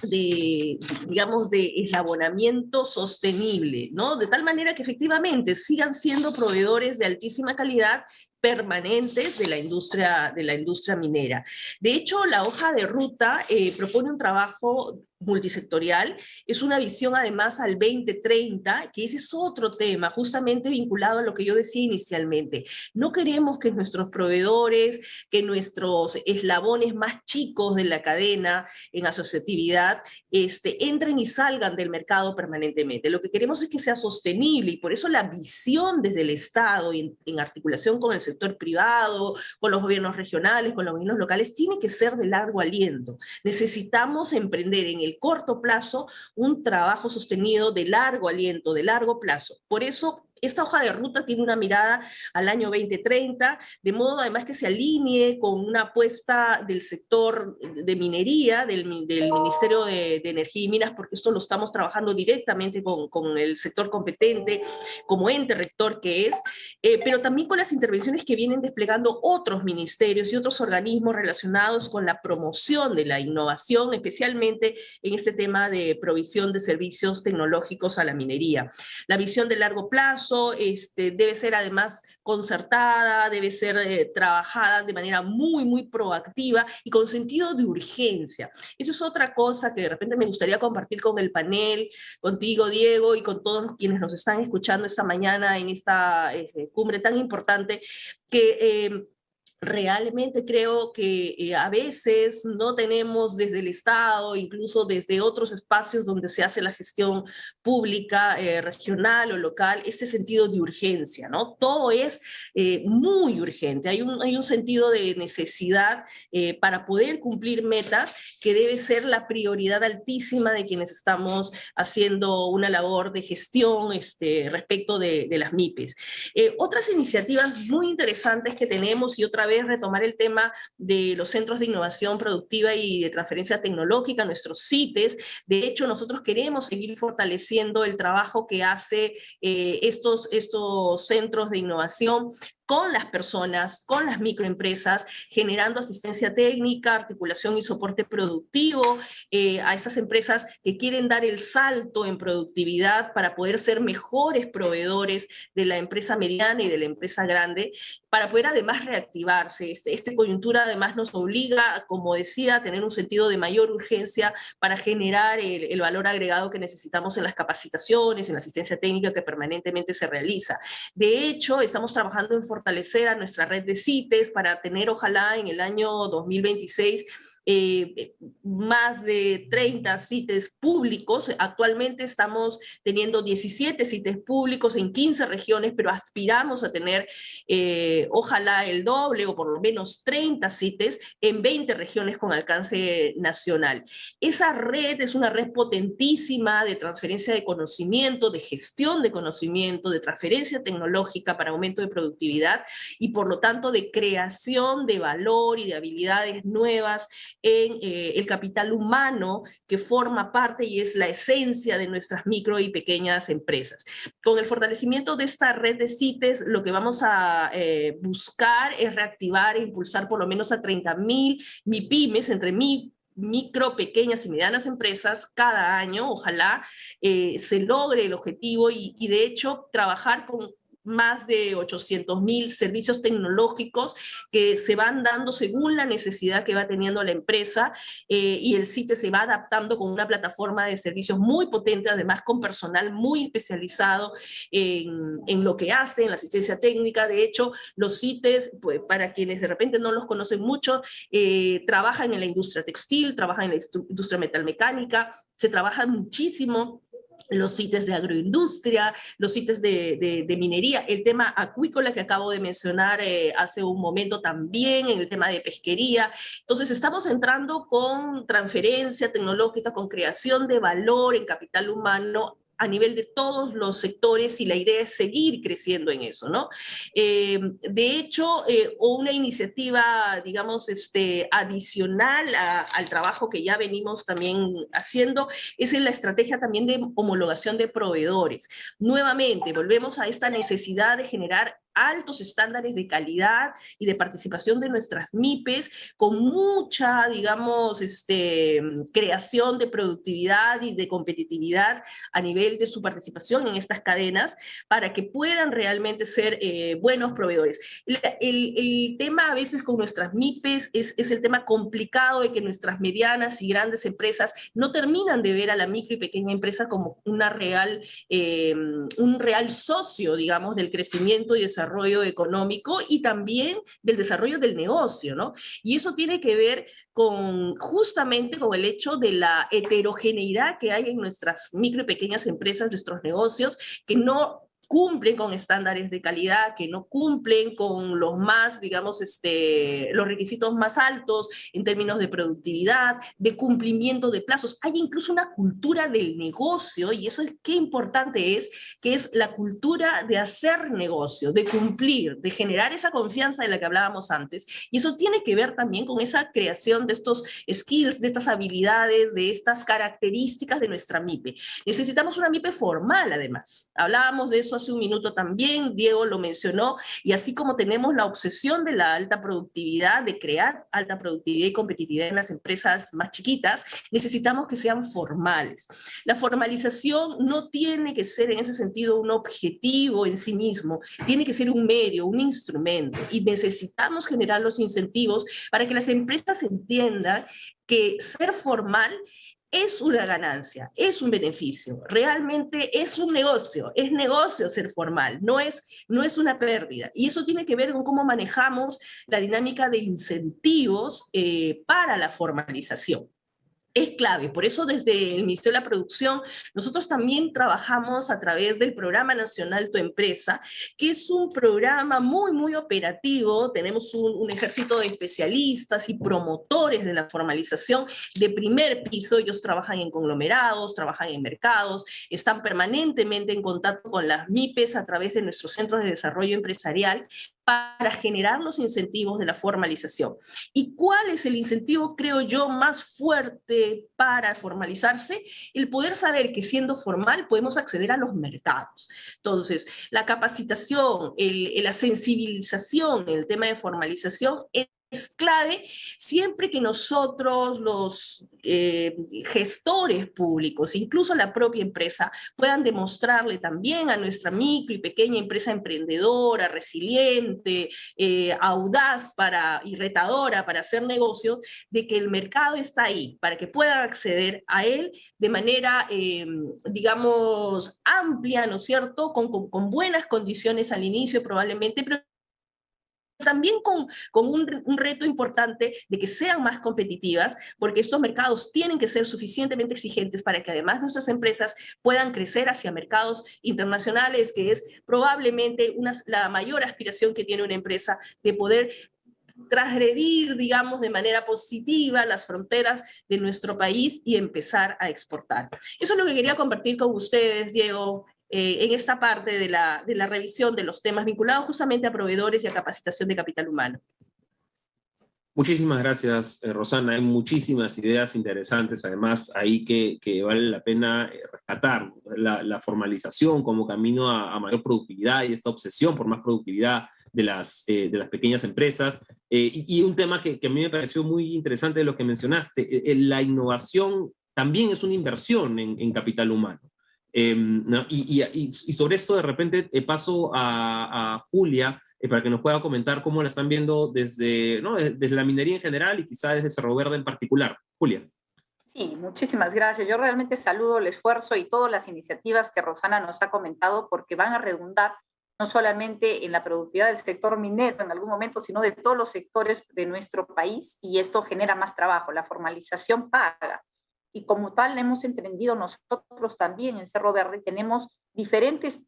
digamos, de eslabonamiento sostenible, ¿no? De tal manera que efectivamente sigan siendo proveedores de altísima calidad permanentes de la industria minera. De hecho, la hoja de ruta propone un trabajo multisectorial, es una visión además al 2030, que ese es otro tema justamente vinculado a lo que yo decía inicialmente. No queremos que nuestros proveedores, que nuestros eslabones más chicos de la cadena en asociatividad entren y salgan del mercado permanentemente. Lo que queremos es que sea sostenible, y por eso la visión desde el Estado y en articulación con el sector privado, con los gobiernos regionales, con los gobiernos locales, tiene que ser de largo aliento. Necesitamos emprender en el corto plazo un trabajo sostenido de largo aliento, de largo plazo. Por eso esta hoja de ruta tiene una mirada al año 2030, de modo además que se alinee con una apuesta del sector de minería, del Ministerio de Energía y Minas, porque esto lo estamos trabajando directamente con el sector competente, como ente rector que es, pero también con las intervenciones que vienen desplegando otros ministerios y otros organismos relacionados con la promoción de la innovación, especialmente en este tema de provisión de servicios tecnológicos a la minería. La visión de largo plazo, incluso debe ser además concertada, debe ser trabajada de manera muy, muy proactiva y con sentido de urgencia. Eso es otra cosa que de repente me gustaría compartir con el panel, contigo, Diego, y con todos quienes nos están escuchando esta mañana en esta cumbre tan importante, que realmente creo que a veces no tenemos desde el Estado, incluso desde otros espacios donde se hace la gestión pública, regional o local, ese sentido de urgencia, ¿no? Todo es muy urgente, hay un sentido de necesidad para poder cumplir metas que debe ser la prioridad altísima de quienes estamos haciendo una labor de gestión respecto de las MIPES. Otras iniciativas muy interesantes que tenemos, y otra vez retomar el tema de los centros de innovación productiva y de transferencia tecnológica, nuestros CITES. De hecho, nosotros queremos seguir fortaleciendo el trabajo que hace estos centros de innovación con las personas, con las microempresas, generando asistencia técnica, articulación y soporte productivo a estas empresas que quieren dar el salto en productividad para poder ser mejores proveedores de la empresa mediana y de la empresa grande, para poder además reactivarse. Esta coyuntura además nos obliga, como decía, a tener un sentido de mayor urgencia para generar el valor agregado que necesitamos en las capacitaciones, en la asistencia técnica que permanentemente se realiza. De hecho, estamos trabajando en fortalecer a nuestra red de CITES para tener, ojalá, en el año 2026, más de 30 CITES públicos. Actualmente estamos teniendo 17 CITES públicos en 15 regiones, pero aspiramos a tener ojalá el doble o por lo menos 30 CITES en 20 regiones con alcance nacional. Esa red es una red potentísima de transferencia de conocimiento, de gestión de conocimiento, de transferencia tecnológica para aumento de productividad y por lo tanto de creación de valor y de habilidades nuevas en el capital humano que forma parte y es la esencia de nuestras micro y pequeñas empresas. Con el fortalecimiento de esta red de CITES, lo que vamos a buscar es reactivar e impulsar por lo menos a 30.000 MIPYMES, entre micro, pequeñas y medianas empresas cada año. Ojalá se logre el objetivo y de hecho trabajar con más de 800.000 servicios tecnológicos que se van dando según la necesidad que va teniendo la empresa y el CITES se va adaptando con una plataforma de servicios muy potente, además con personal muy especializado en lo que hace, en la asistencia técnica. De hecho, los CITES, pues, para quienes de repente no los conocen mucho, trabajan en la industria textil, trabajan en la industria metalmecánica, se trabaja muchísimo los CITES de agroindustria, los CITES de minería, el tema acuícola que acabo de mencionar hace un momento también, en el tema de pesquería. Entonces estamos entrando con transferencia tecnológica, con creación de valor en capital humano a nivel de todos los sectores y la idea es seguir creciendo en eso, ¿no? De hecho, una iniciativa, digamos, adicional al trabajo que ya venimos también haciendo es en la estrategia también de homologación de proveedores. Nuevamente, volvemos a esta necesidad de generar altos estándares de calidad y de participación de nuestras MIPES con mucha, digamos, creación de productividad y de competitividad a nivel de su participación en estas cadenas para que puedan realmente ser buenos proveedores. El tema a veces con nuestras MIPES es el tema complicado de que nuestras medianas y grandes empresas no terminan de ver a la micro y pequeña empresa como un real socio, digamos, del crecimiento y desarrollo económico y también del desarrollo del negocio, ¿no? Y eso tiene que ver justamente con el hecho de la heterogeneidad que hay en nuestras micro y pequeñas empresas, nuestros negocios, que no cumplen con estándares de calidad, que no cumplen con los más, digamos, los requisitos más altos en términos de productividad, de cumplimiento de plazos. Hay incluso una cultura del negocio, y eso es qué importante es, que es la cultura de hacer negocio, de cumplir, de generar esa confianza de la que hablábamos antes, y eso tiene que ver también con esa creación de estos skills, de estas habilidades, de estas características de nuestra MIPE. Necesitamos una MIPE formal, además. Hablábamos de eso hace un minuto también, Diego lo mencionó, y así como tenemos la obsesión de la alta productividad, de crear alta productividad y competitividad en las empresas más chiquitas, necesitamos que sean formales. La formalización no tiene que ser en ese sentido un objetivo en sí mismo, tiene que ser un medio, un instrumento, y necesitamos generar los incentivos para que las empresas entiendan que ser formal es una ganancia, es un beneficio, realmente es un negocio, es negocio ser formal, no es una pérdida. Y eso tiene que ver con cómo manejamos la dinámica de incentivos para la formalización. Es clave, por eso desde el Ministerio de la Producción nosotros también trabajamos a través del Programa Nacional Tu Empresa, que es un programa muy operativo. Tenemos un ejército de especialistas y promotores de la formalización de primer piso. Ellos trabajan en conglomerados, trabajan en mercados, están permanentemente en contacto con las MIPES a través de nuestros centros de desarrollo empresarial para generar los incentivos de la formalización. ¿Y cuál es el incentivo, creo yo, más fuerte para formalizarse? El poder saber que siendo formal podemos acceder a los mercados. Entonces, la capacitación, la sensibilización en el tema de formalización es clave siempre que nosotros, los gestores públicos, incluso la propia empresa, puedan demostrarle también a nuestra micro y pequeña empresa emprendedora, resiliente, audaz y retadora para hacer negocios, de que el mercado está ahí, para que puedan acceder a él de manera, digamos, amplia, ¿no es cierto?, con buenas condiciones al inicio probablemente, pero también con un reto importante de que sean más competitivas, porque estos mercados tienen que ser suficientemente exigentes para que además nuestras empresas puedan crecer hacia mercados internacionales, que es probablemente la mayor aspiración que tiene una empresa, de poder transgredir, digamos, de manera positiva las fronteras de nuestro país y empezar a exportar. Eso es lo que quería compartir con ustedes, Diego, en esta parte de la revisión de los temas vinculados justamente a proveedores y a capacitación de capital humano. Muchísimas gracias, Rosana. Hay muchísimas ideas interesantes, además, ahí que vale la pena rescatar. La formalización como camino a mayor productividad y esta obsesión por más productividad de las pequeñas empresas. Y un tema que a mí me pareció muy interesante de lo que mencionaste, la innovación también es una inversión en capital humano. ¿No? Y sobre esto de repente paso a Julia para que nos pueda comentar cómo la están viendo desde, ¿no?, desde la minería en general y quizá desde Cerro Verde en particular. Julia. Sí, muchísimas gracias. Yo realmente saludo el esfuerzo y todas las iniciativas que Rosana nos ha comentado, porque van a redundar no solamente en la productividad del sector minero en algún momento, sino de todos los sectores de nuestro país, y esto genera más trabajo. La formalización paga. Y como tal hemos entendido nosotros también en Cerro Verde, tenemos diferentes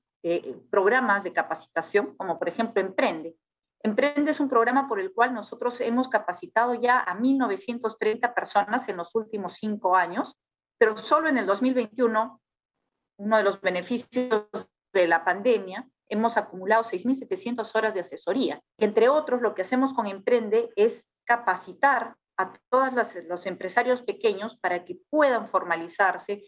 programas de capacitación, como por ejemplo Emprende. Emprende es un programa por el cual nosotros hemos capacitado ya a 1.930 personas en los últimos 5 años, pero solo en el 2021, uno de los beneficios de la pandemia, hemos acumulado 6.700 horas de asesoría. Entre otros, lo que hacemos con Emprende es capacitar a todos los empresarios pequeños para que puedan formalizarse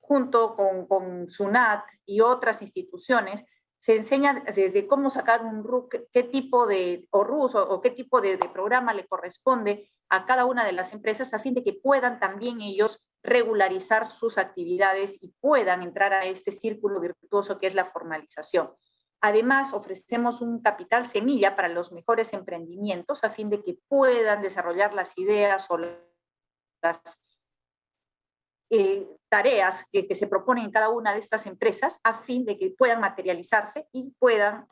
junto con SUNAT y otras instituciones. Se enseña desde cómo sacar un RUC, qué tipo de RUS o qué tipo de programa le corresponde a cada una de las empresas, a fin de que puedan también ellos regularizar sus actividades y puedan entrar a este círculo virtuoso que es la formalización. Además, ofrecemos un capital semilla para los mejores emprendimientos a fin de que puedan desarrollar las ideas o las tareas que se proponen en cada una de estas empresas a fin de que puedan materializarse y puedan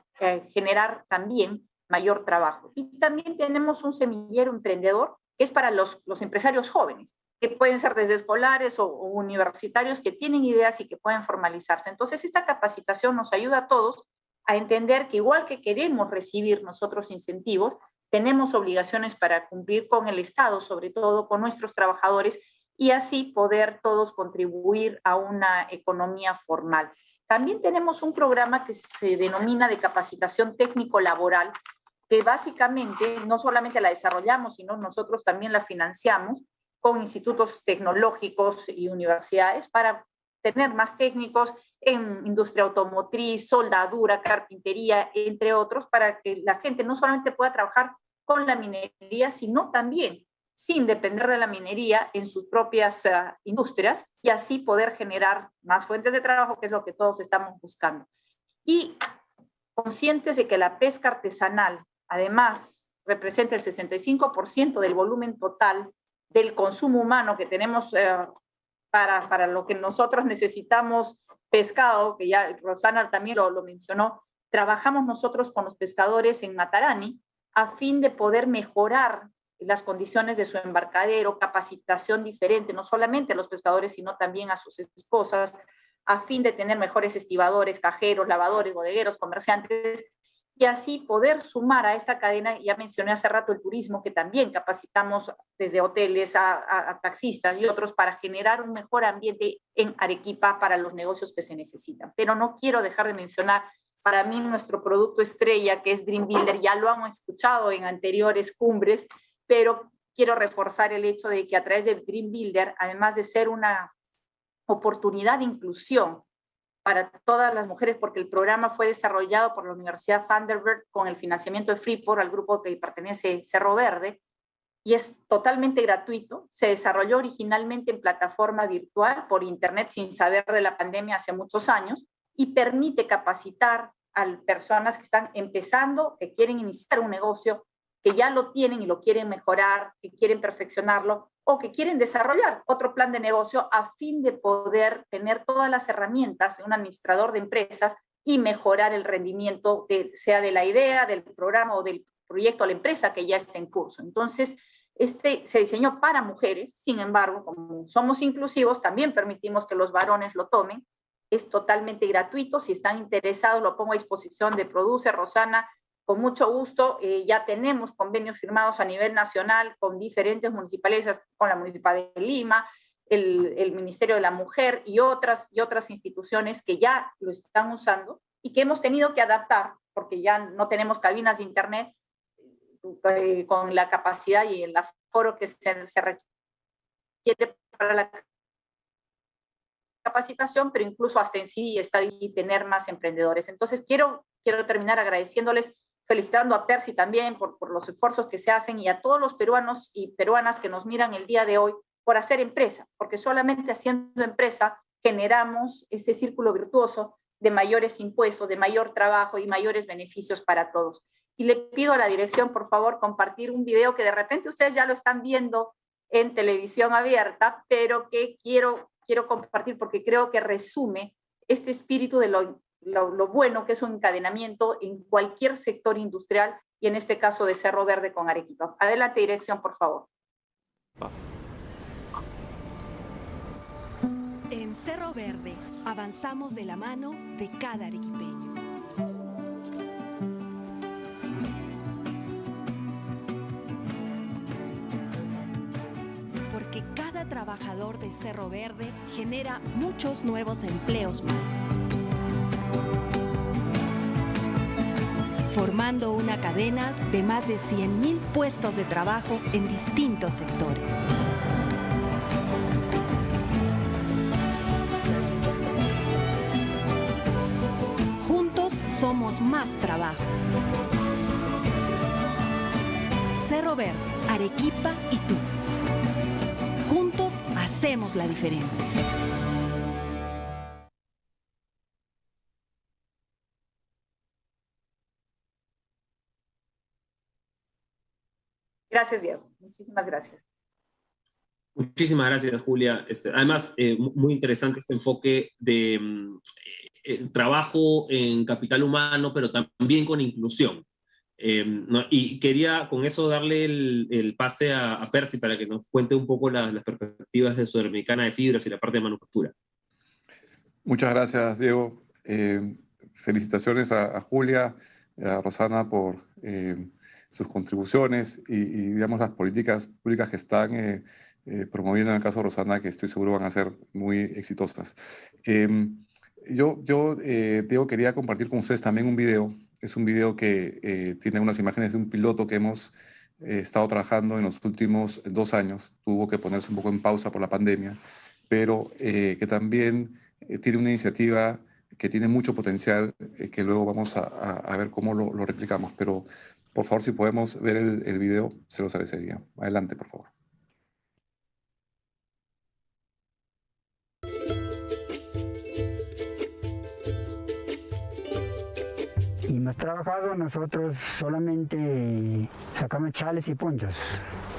generar también mayor trabajo. Y también tenemos un semillero emprendedor que es para los empresarios jóvenes, que pueden ser desde escolares o universitarios que tienen ideas y que pueden formalizarse. Entonces, esta capacitación nos ayuda a todos a entender que igual que queremos recibir nosotros incentivos, tenemos obligaciones para cumplir con el Estado, sobre todo con nuestros trabajadores, y así poder todos contribuir a una economía formal. También tenemos un programa que se denomina de capacitación técnico-laboral, que básicamente no solamente la desarrollamos, sino nosotros también la financiamos con institutos tecnológicos y universidades para tener más técnicos en industria automotriz, soldadura, carpintería, entre otros, para que la gente no solamente pueda trabajar con la minería, sino también sin depender de la minería en sus propias industrias y así poder generar más fuentes de trabajo, que es lo que todos estamos buscando. Y conscientes de que la pesca artesanal, además, representa el 65% del volumen total del consumo humano que tenemos para lo que nosotros necesitamos pescado, que ya Rosana también lo mencionó, trabajamos nosotros con los pescadores en Matarani a fin de poder mejorar las condiciones de su embarcadero, capacitación diferente, no solamente a los pescadores, sino también a sus esposas, a fin de tener mejores estibadores, cajeros, lavadores, bodegueros, comerciantes, y así poder sumar a esta cadena. Ya mencioné hace rato el turismo, que también capacitamos desde hoteles a taxistas y otros para generar un mejor ambiente en Arequipa para los negocios que se necesitan. Pero no quiero dejar de mencionar, para mí nuestro producto estrella, que es Dream Builder, ya lo han escuchado en anteriores cumbres, pero quiero reforzar el hecho de que a través de Dream Builder, además de ser una oportunidad de inclusión para todas las mujeres, porque el programa fue desarrollado por la Universidad Vanderbilt con el financiamiento de Freeport, al grupo que pertenece Cerro Verde, y es totalmente gratuito. Se desarrolló originalmente en plataforma virtual por internet sin saber de la pandemia hace muchos años y permite capacitar a personas que están empezando, que quieren iniciar un negocio, que ya lo tienen y lo quieren mejorar, que quieren perfeccionarlo o que quieren desarrollar otro plan de negocio a fin de poder tener todas las herramientas de un administrador de empresas y mejorar el rendimiento, sea de la idea, del programa o del proyecto o la empresa que ya está en curso. Entonces, se diseñó para mujeres, sin embargo, como somos inclusivos, también permitimos que los varones lo tomen. Es totalmente gratuito. Si están interesados, lo pongo a disposición de Produce, Rosana, con mucho gusto. Ya tenemos convenios firmados a nivel nacional con diferentes municipalidades, con la Municipalidad de Lima, el Ministerio de la Mujer y otras instituciones que ya lo están usando y que hemos tenido que adaptar porque ya no tenemos cabinas de internet con la capacidad y el aforo que se requiere para la capacitación, pero incluso hasta en sí está y tener más emprendedores. Entonces quiero terminar agradeciéndoles, felicitando a Percy también por los esfuerzos que se hacen y a todos los peruanos y peruanas que nos miran el día de hoy por hacer empresa, porque solamente haciendo empresa generamos ese círculo virtuoso de mayores impuestos, de mayor trabajo y mayores beneficios para todos. Y le pido a la dirección, por favor, compartir un video que de repente ustedes ya lo están viendo en televisión abierta, pero que quiero compartir porque creo que resume este espíritu de lo bueno que es un encadenamiento en cualquier sector industrial y en este caso de Cerro Verde con Arequipa. Adelante, dirección, por favor. En Cerro Verde avanzamos de la mano de cada arequipeño. Porque cada trabajador de Cerro Verde genera muchos nuevos empleos más, formando una cadena de más de 100.000 puestos de trabajo en distintos sectores. Juntos somos más trabajo. Cerro Verde, Arequipa y tú. Juntos hacemos la diferencia. Gracias, Diego. Muchísimas gracias. Muchísimas gracias, Julia. Además, muy interesante este enfoque de trabajo en capital humano, pero también con inclusión. ¿No? Y quería con eso darle el pase a Percy para que nos cuente un poco las perspectivas de Sudamericana de Fibras y la parte de manufactura. Muchas gracias, Diego. Felicitaciones a Julia, a Rosana por sus contribuciones y, digamos, las políticas públicas que están promoviendo en el caso de Rosana, que estoy seguro van a ser muy exitosas. Yo Diego, quería compartir con ustedes también un video. Es un video que tiene unas imágenes de un piloto que hemos estado trabajando en los últimos 2 años. Tuvo que ponerse un poco en pausa por la pandemia, pero que también tiene una iniciativa que tiene mucho potencial, que luego vamos a ver cómo lo replicamos. Pero, por favor, si podemos ver el video, se los agradecería. Adelante, por favor. Y hemos trabajado nosotros solamente sacamos chales y ponchos.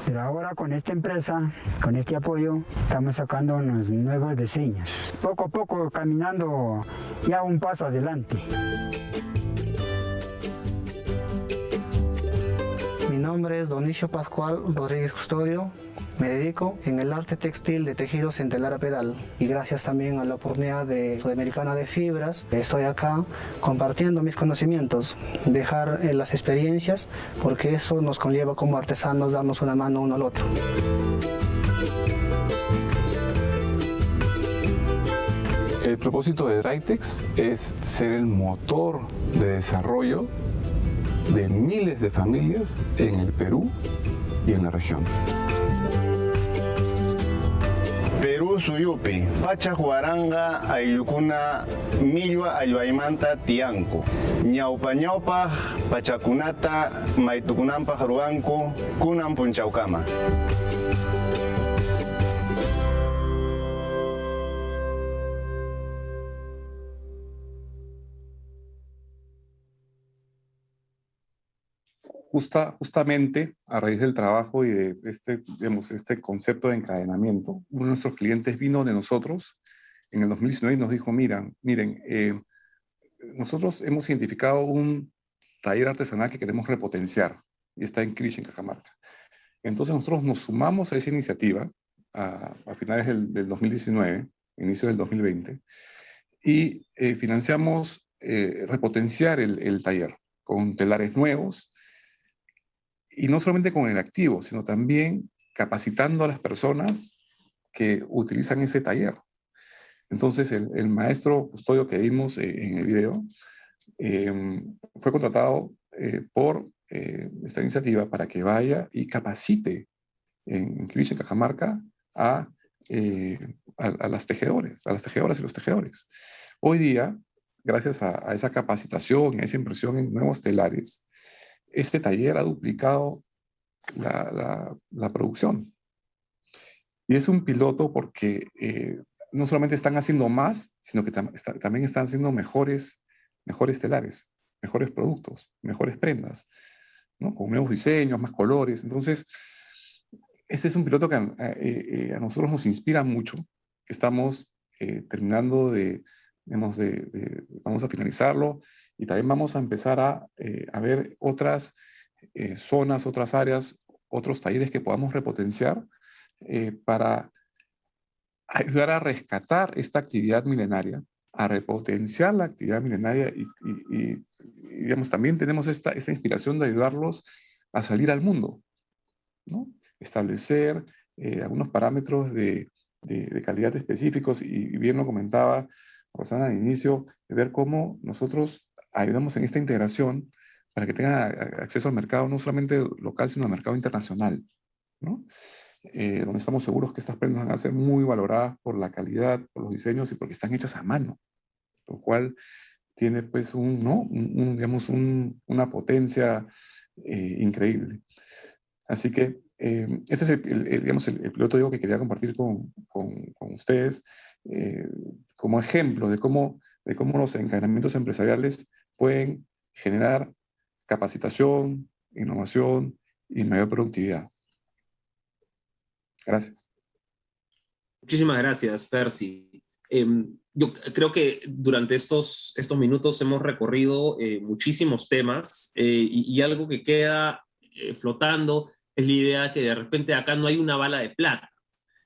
Pero ahora con esta empresa, con este apoyo, estamos sacando unos nuevos diseños. Poco a poco caminando ya un paso adelante. Mi nombre es Donicio Pascual Rodríguez Custodio. Me dedico en el arte textil de tejidos en telar a pedal y gracias también a la oportunidad de Sudamericana de Fibras estoy acá compartiendo mis conocimientos, dejar las experiencias porque eso nos conlleva como artesanos darnos una mano uno al otro. El propósito de Drytex es ser el motor de desarrollo de miles de familias en el Perú y en la región. Perú Suyupi, Pacha Huaranga, Ayucuna, Milwa, Ayuaymanta, Tianco, Ñaupa Ñaupa, Pachacunata, Maitucunampa, Jaruanco, Kunam Punchaucama. Justamente a raíz del trabajo y de este concepto de encadenamiento, uno de nuestros clientes vino de nosotros en el 2019 y nos dijo, miren, nosotros hemos identificado un taller artesanal que queremos repotenciar y está en Crich, en Cajamarca. Entonces nosotros nos sumamos a esa iniciativa a finales del 2019, inicios del 2020, y financiamos repotenciar el taller con telares nuevos, y no solamente con el activo, sino también capacitando a las personas que utilizan ese taller. Entonces, el maestro Custodio que vimos en el video fue contratado por esta iniciativa para que vaya y capacite en Crich, en Cajamarca, a las tejedoras y los tejedores. Hoy día, gracias a esa capacitación, a esa inversión en nuevos telares, este taller ha duplicado la producción. Y es un piloto porque no solamente están haciendo más, sino que también están haciendo mejores telares, mejores productos, mejores prendas, ¿no? Con nuevos diseños, más colores. Entonces, este es un piloto que a nosotros nos inspira mucho. Estamos terminando vamos a finalizarlo y también vamos a empezar a ver otras zonas, otras áreas, otros talleres que podamos repotenciar para ayudar a rescatar esta actividad milenaria, a repotenciar la actividad milenaria y digamos, también tenemos esta inspiración de ayudarlos a salir al mundo, ¿no? Establecer algunos parámetros de calidad específicos y bien lo comentaba Rosana al inicio, de ver cómo nosotros ayudamos en esta integración para que tengan acceso al mercado no solamente local, sino al mercado internacional, ¿no? Donde estamos seguros que estas prendas van a ser muy valoradas por la calidad, por los diseños y porque están hechas a mano, lo cual tiene pues digamos una potencia increíble. Así que ese es digamos, el piloto digo, que quería compartir con ustedes como ejemplo de cómo los encadenamientos empresariales pueden generar capacitación, innovación y mayor productividad. Gracias. Muchísimas gracias, Percy. Yo creo que durante estos minutos hemos recorrido muchísimos temas y algo que queda flotando es la idea que de repente acá no hay una bala de plata,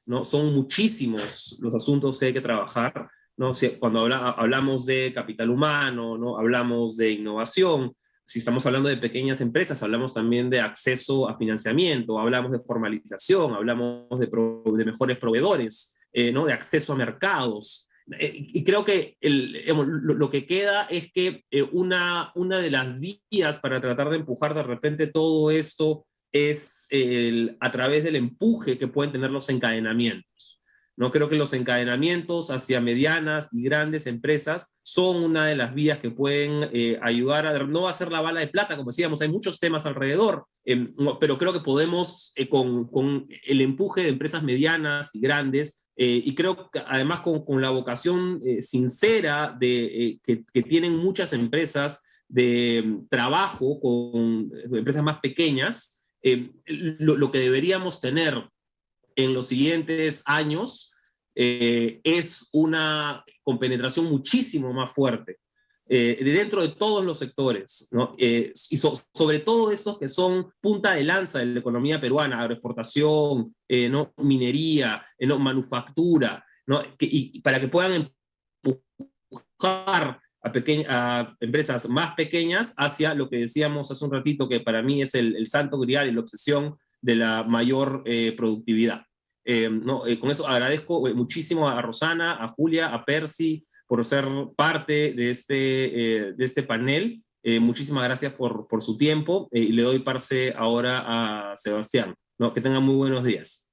¿no? Son muchísimos los asuntos que hay que trabajar, ¿no? Cuando hablamos de capital humano, ¿no? Hablamos de innovación. Si estamos hablando de pequeñas empresas, hablamos también de acceso a financiamiento, hablamos de formalización, hablamos de mejores proveedores, ¿no? De acceso a mercados. Y creo que lo que queda es que una de las vías para tratar de empujar de repente todo esto es a través del empuje que pueden tener los encadenamientos, No creo que los encadenamientos hacia medianas y grandes empresas son una de las vías que pueden ayudar a... No va a ser la bala de plata, como decíamos, hay muchos temas alrededor, pero creo que podemos, con el empuje de empresas medianas y grandes, y creo que además con la vocación sincera que tienen muchas empresas de trabajo con empresas más pequeñas, lo que deberíamos tener en los siguientes años es una compenetración muchísimo más fuerte dentro de todos los sectores, ¿no? Y sobre todo estos que son punta de lanza de la economía peruana, agroexportación, ¿no? Minería, ¿no? Manufactura, ¿no? Y para que puedan empujar a empresas más pequeñas hacia lo que decíamos hace un ratito, que para mí es el santo grial y la obsesión de la mayor productividad. Con eso agradezco muchísimo a Rosana, a Julia, a Percy por ser parte de este panel. Muchísimas gracias por su tiempo y le doy parce ahora a Sebastián, ¿no? Que tengan muy buenos días.